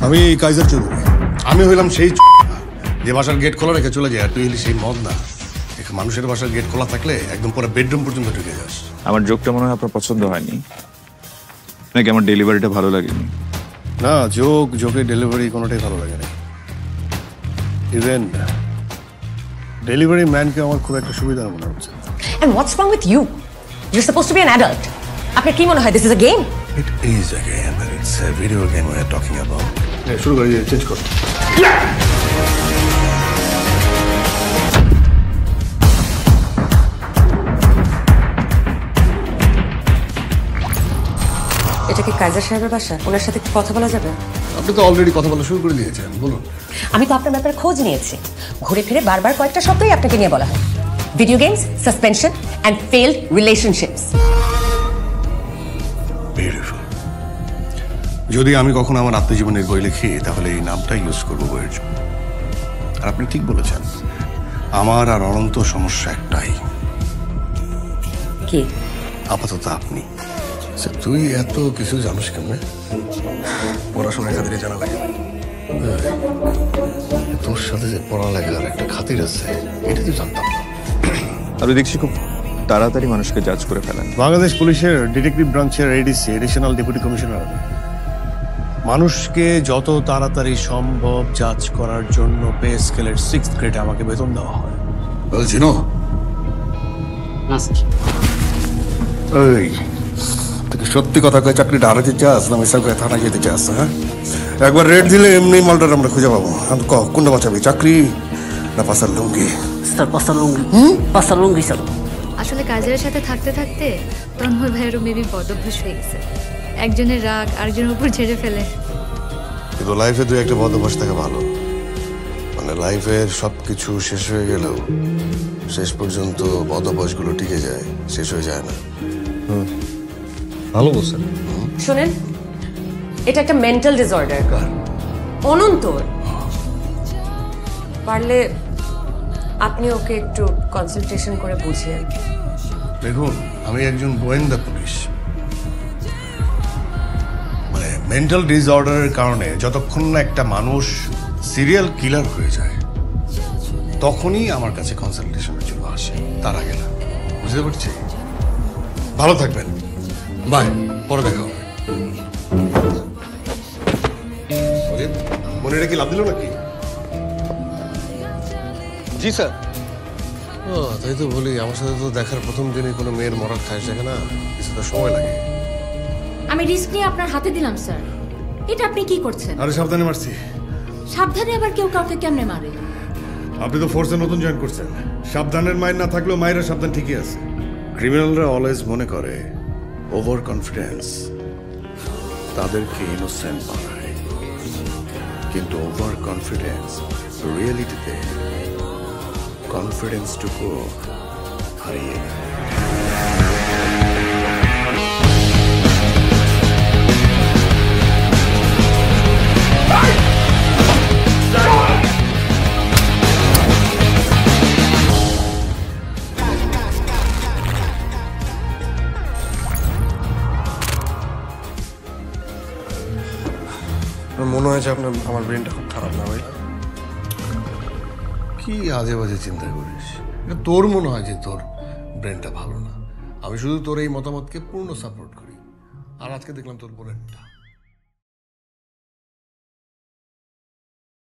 আমি কাইজার চৌধুরী। আমি হইলাম সেই যে বাসার গেট খোলা রেখে চলে যায়, আর তুই হলি সেই মদ না। মানুষের বাসার গেট খোলা থাকলে একদম পুরো বেডরুম পর্যন্ত ঢুকে যাস। আমার জোকটা মনে হয় আপনার পছন্দ হয়নি, নাকি আমার ডেলিভারিটা ভালো লাগেনি? না, জোকের ডেলিভারি কোনোটাই ভালো লাগে না। ইভেন ডেলিভারি ম্যানকে আমার খুব একটা সুবিধা মনে হচ্ছে। And what's wrong with you? You're supposed to be an adult. আপনার কি মনে হয় this is a game? It is a game, but it's a video game we are talking about. শুরু করি, চেঞ্জ কর। এটা কি কাইজার সাহেবের বাসা? ওনার সাথে কথা বলা যাবে? আপনি তো অলরেডি কথা বলা শুরু করে দিয়েছেন, বলুন। আমি তো আপনার ব্যাপারে খোঁজ নিয়েছি। ঘুরে ফিরে বারবার কয়েকটা শব্দই আপনাকে নিয়ে বলা হয়: video games, suspension and failed relationships. Beautiful. যদি আমি কখনো আমার আত্মজীবনের বই লিখি, তাহলে এই নামটাই ইউজ করবো বইয়ের জন্য। আর আপনি ঠিক বলেছেন, আমার আর অনন্ত সমস্যা একটাই। কি? আপাতত আপনি। তুই এত কিছু জানিস কেমনে? পড়াশোনার খাতিরে জানা লাগে। তোর সাথে যে পড়ালেখার একটা খাতির আছে, এটা তুই জানতাম না। আপনি দেখছি খুব তাড়াতাড়ি মানুষকে জাজ করে ফেলেন। বাংলাদেশ পুলিশের ডিটেকটিভ ব্রাঞ্চের এডিসি, এডিশনাল ডেপুটি কমিশনার। মানুষকে যত তাড়াতাড়ি সম্ভব জাজ করার জন্য পে স্কেলের 6th গ্রেডে আমাকে বেতন দেওয়া হয়। বলছি না? এই তুই সত্যি কথা কয়ে চাকরিটা হারাতে চাস না মিশা করে থানায় যেতে চাস? হ্যাঁ, একবার রেড দিলে এমনি মালটার আমরা খুঁজে পাবো। কোনটা বাঁচাবি, চাকরি না পাশার লুঙ্গি? স্যার পাশার লুঙ্গি। পাশার লুঙ্গি স্যার। আসলে কাজের সাথে থাকতে থাকতে তন্ময় ভাইয়েরও মেবি বদভ্যাস হয়ে গেছে। একজনের রাগ আরেকজনের উপর ঝেড়ে ফেলে। কিন্তু লাইফে দুই একটা বদভ্যাস থাকা ভালো। মানে লাইফের সবকিছু শেষ হয়ে গেলেও শেষ পর্যন্ত বদভ্যাসগুলো টিকে যায়, শেষ হয়ে যায় না। ভালো বলছেন। শোনেন, এটা একটা মেন্টাল ডিসঅর্ডার। অনন্তর পারলে আপনি ওকে একটু কনসালটেশন করে বুঝিয়ে। দেখুন, আমি একজন গোয়েন্দা পুলিশ। মানে মেন্টাল ডিসঅর্ডারের কারণে যতক্ষণ না একটা মানুষ সিরিয়াল কিলার হয়ে যায়, তখনই আমার কাছে কনসালটেশনের জন্য আসে, তার আগে না। বুঝতে পারছি? ভালো থাকবেন, বাই, পরে দেখা হবে। মনে রেখে লাভ দিল নাকি? জি স্যার। ও তাই তো বলি, আমার সাথে তো দেখার প্রথম দিনে কোনো মেয়ের মরার খায় দেখে না, কিছুটা সময় লাগে। আমি রিস্ক নিয়ে আপনার হাতে দিলাম স্যার। এটা আপনি কি করছেন? আরে সাবধানে মারছি। সাবধানে আবার কেউ কাউকে কেমনে মারে? আপনি তো ফোর্সে নতুন জয়েন করছেন, সাবধানের মায়ের না থাকলেও মায়ের সাবধান ঠিকই আছে। ক্রিমিনালরা অলওয়েজ মনে করে ওভার কনফিডেন্স তাদেরকে ইনোসেন্ট বানায়, কিন্তু ওভার কনফিডেন্স রিয়েলিটিতে কনফিডেন্সটুকু হারিয়ে দেয়। মনে হয় যে আপনার আমার ব্রেনটা খুব খারাপ না ভাই? কি আজে বাজে চিন্তা করিস? এটা তোর মনে হয় যে তোর ব্রেনটা ভালো না। আমি শুধু তোর এই মতামতকে পূর্ণ সাপোর্ট করি। আর আজকে দেখলাম তোর ব্রেনটা